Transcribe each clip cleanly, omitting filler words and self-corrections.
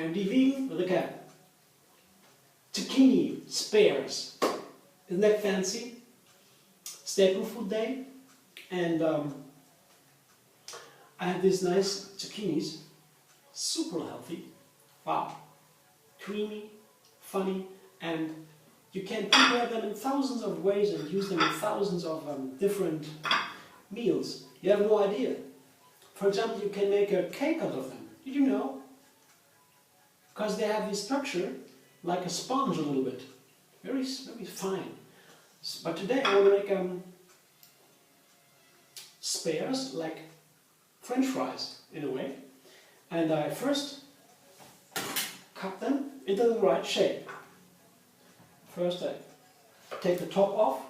I'm vegan with a cat. Zucchini spares. Isn't that fancy? Staple food day. And I have these nice zucchinis. Super healthy. Wow. Creamy, funny, and you can prepare them in thousands of ways and use them in thousands of different meals. You have no idea. For example, you can make a cake out of them. Did you know? Because they have this structure like a sponge a little bit. Very, very fine. But today I want to make spares like French fries in a way. And I first cut them into the right shape. First I take the top off.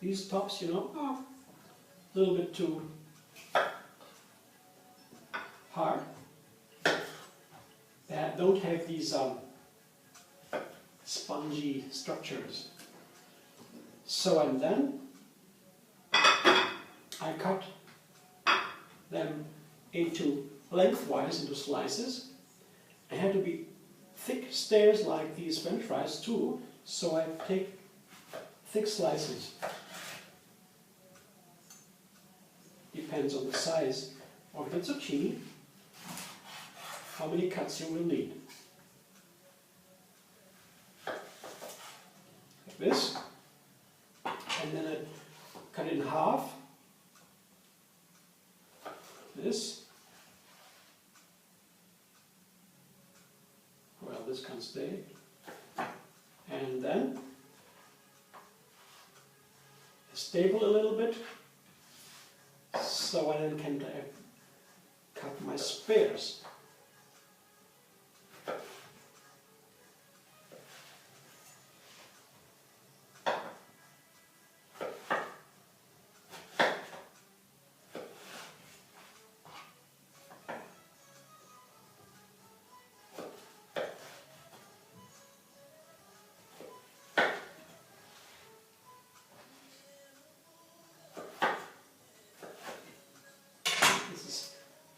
These tops, you know, are a little bit too hard. They don't have these spongy structures. So and then I cut them into lengthwise into slices. I have to be thick stairs like these French fries too, so I take thick slices. Depends on the size of the zucchini, how many cuts you will need. Like this. And then I cut it in half. This. Well, this can stay. And then staple a little bit, so I then can cut my spares.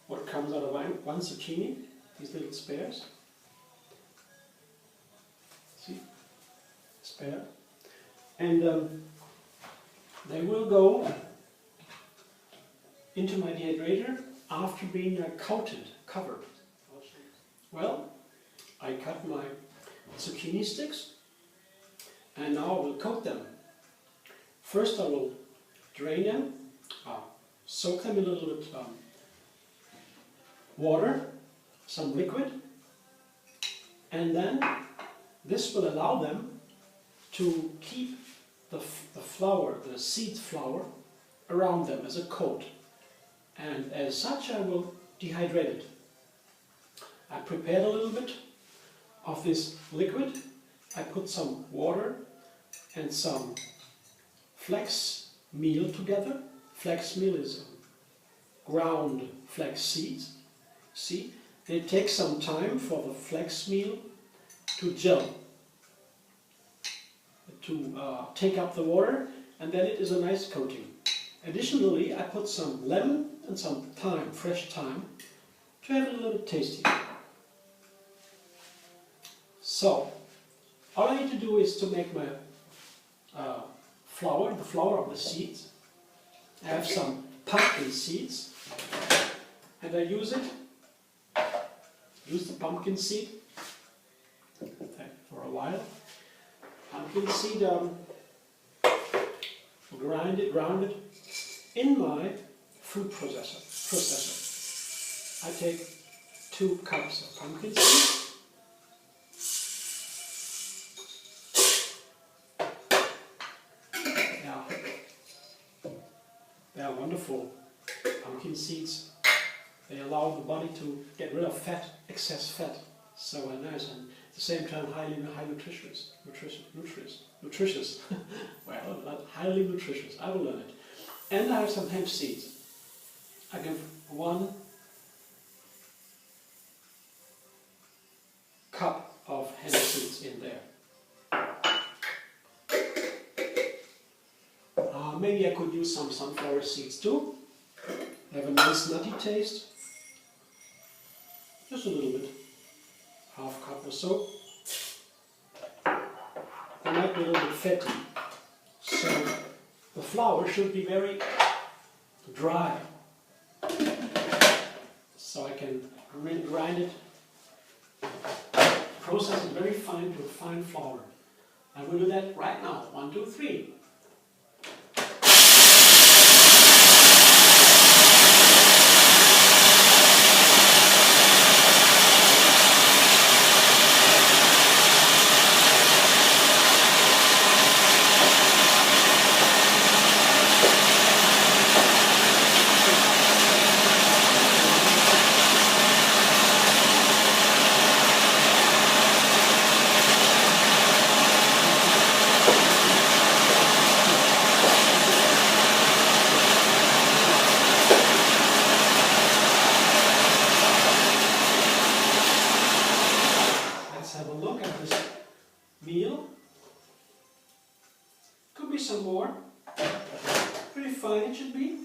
What comes out of one zucchini, these little spares. See? Spare. And they will go into my dehydrator after being covered. Well, I cut my zucchini sticks and now I will coat them. First I will drain them, soak them in a little bit water, some liquid, and then this will allow them to keep the flour, the seed flour, around them as a coat. And as such I will dehydrate it. I prepared a little bit of this liquid. I put some water and some flax meal together. Flax meal is ground flax seeds. See, it takes some time for the flax meal to gel, to take up the water, and then it is a nice coating. Additionally, I put some lemon and some thyme, fresh thyme, to have it a little bit tasty. So, all I need to do is to make my flour, the flour of the seeds. I have some pumpkin seeds, and I use the pumpkin seed for a while. Pumpkin seed, ground it in my food processor. I take 2 cups of pumpkin seed. They are wonderful. Pumpkin seeds, they allow the body to get rid of fat, excess fat. So nice, and at the same time highly nutritious. Well, not highly nutritious. I will learn it. And I have some hemp seeds. I give 1 cup of hemp seeds in there. Maybe I could use some sunflower seeds too. They have a nice nutty taste. Just a little bit. half cup or so. They might be a little bit fatty. So the flour should be very dry. So I can grind it, process it very fine to a fine flour. I will do that right now. 1, 2, 3. Have a look at this meal. Could be some more. Pretty fine it should be.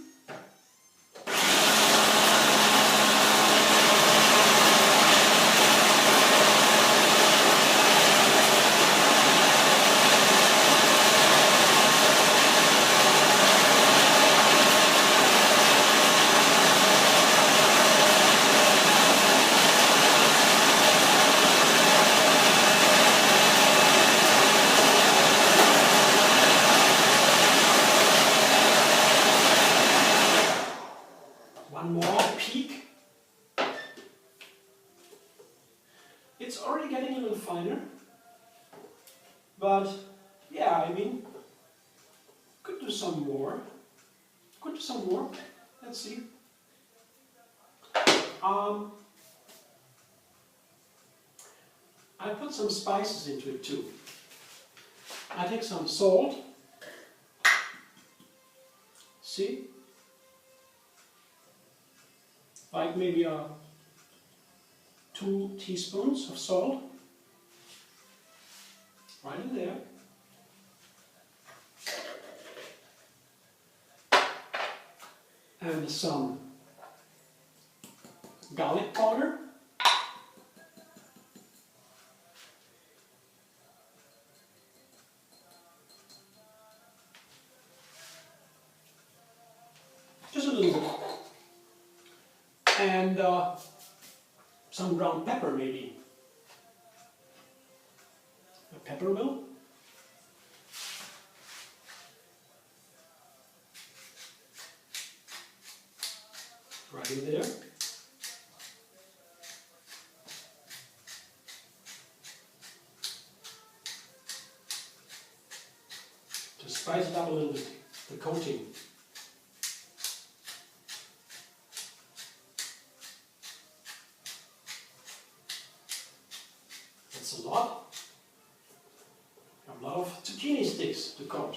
One more peek. It's already getting a little finer, but yeah, I mean, could do some more. Could do some more. Let's see. I put some spices into it too. I take some salt. See? Like maybe 2 teaspoons of salt, right in there. And some garlic powder. Just a little bit. And some ground pepper maybe. A pepper mill. Right in there. To spice it up a little bit, the coating. That's a lot. A lot of zucchini sticks to coat.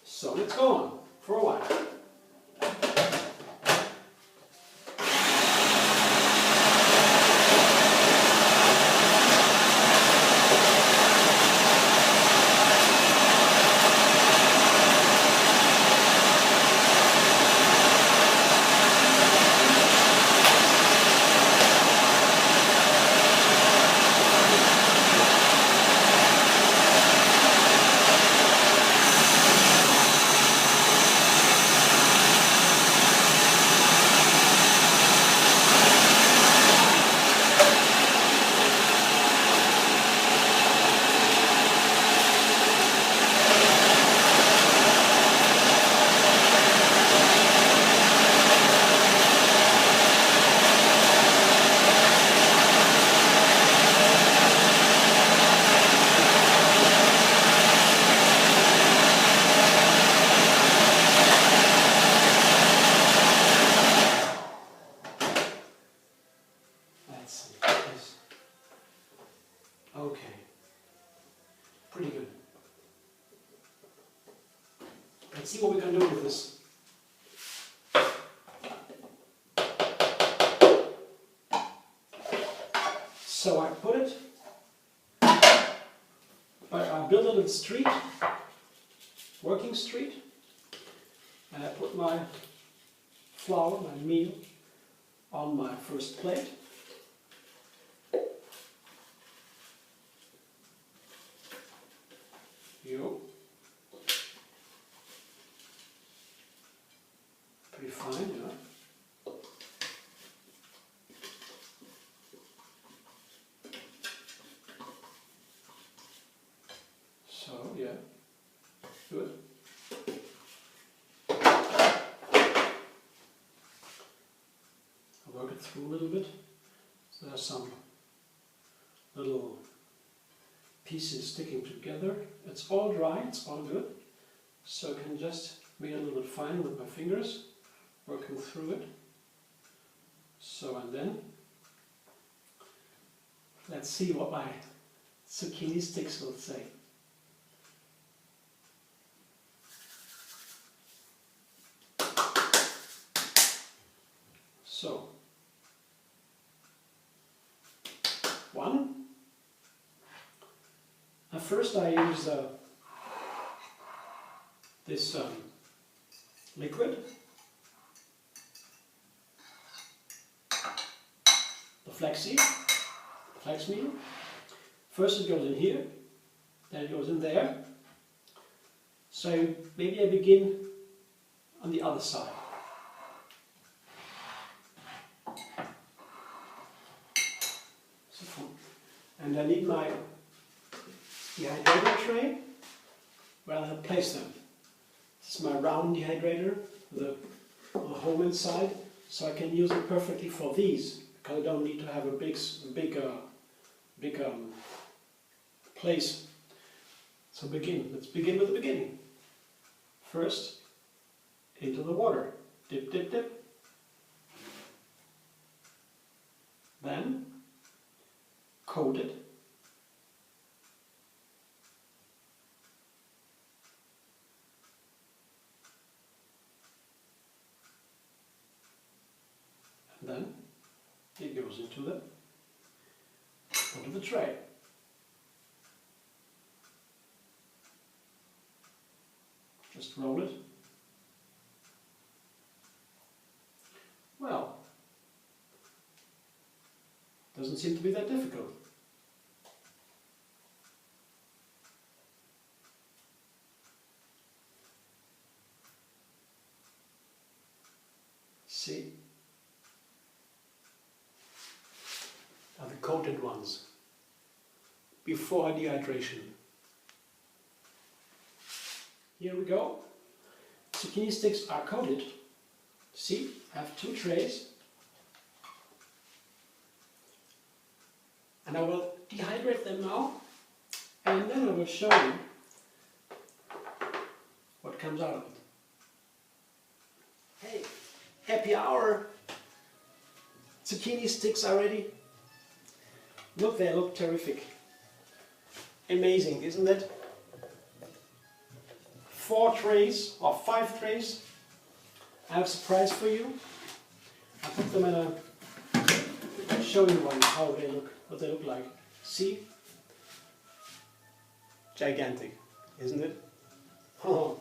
So let's go on for a while. Okay, pretty good. Let's see what we can do with this. So I put it, but I built a little street, working street, and I put my flour, my meal, on my first plate. fine, yeah. So, yeah, good. I'll work it through a little bit. So there's some little pieces sticking together. It's all dry, it's all good. So I can just make it a little bit fine with my fingers, working through it. So, and then, let's see what my zucchini sticks will say. So, one. At first I use this liquid, the flax meal. First it goes in here, then it goes in there. So maybe I begin on the other side. And I need my dehydrator tray where I'll place them. This is my round dehydrator with a hole inside, so I can use it perfectly for these, because I don't need to have a big place. So let's begin with the beginning. First, into the water. Dip, dip, dip. Then, coat it. And then, it goes into the tray. Just roll it. Well, doesn't seem to be that difficult. See? Are the coated ones before dehydration. Here we go. Zucchini sticks are coated. See, I have 2 trays. And I will dehydrate them now, and then I will show you what comes out of it. Hey, happy hour! Zucchini sticks are ready. Look, they look terrific. Amazing, isn't it? 4 trays, or 5 trays. I have a surprise for you. I put them in I'll show you how they look, what they look like. See? Gigantic, isn't it? Oh,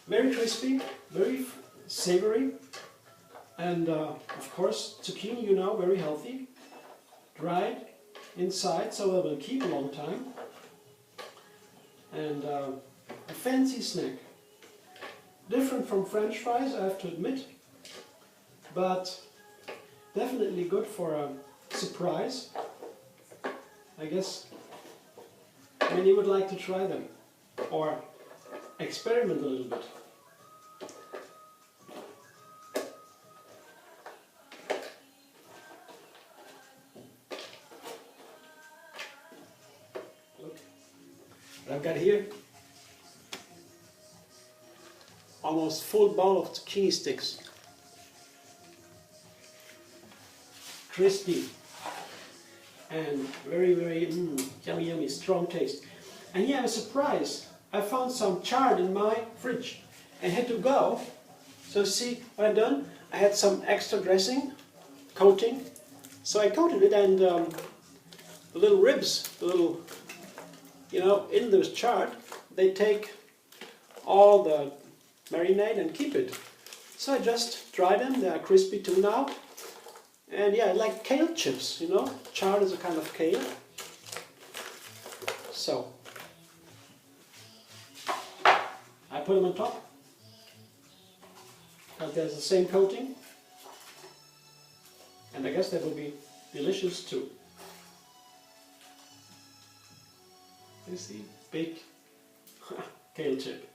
very crispy, very savory, and of course zucchini, you know, very healthy, dried inside, so they will keep a long time, and a fancy snack. Different from French fries, I have to admit, but definitely good for a surprise. I guess many would like to try them or experiment a little bit. Look what I've got here. Almost full bowl of zucchini sticks. Crispy and very, very yummy, yummy, strong taste. And here I have a surprise. I found some chard in my fridge and had to go. So see what I've done? I had some extra dressing, coating. So I coated it, and the little ribs, the little, you know, in those chard, they take all the marinade and keep it. So I just dry them, they are crispy too now. And yeah, like kale chips, you know, chard is a kind of kale. So I put them on top. but there's the same coating, and I guess that will be delicious too. You see, big kale chip.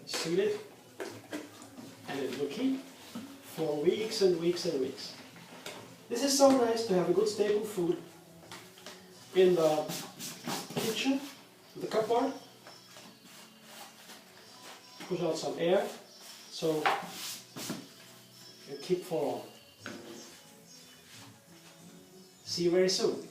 Seed it, and it will keep for weeks and weeks and weeks. This is so nice to have a good staple food in the kitchen, the cupboard. Push out some air so you keep for long. See you very soon.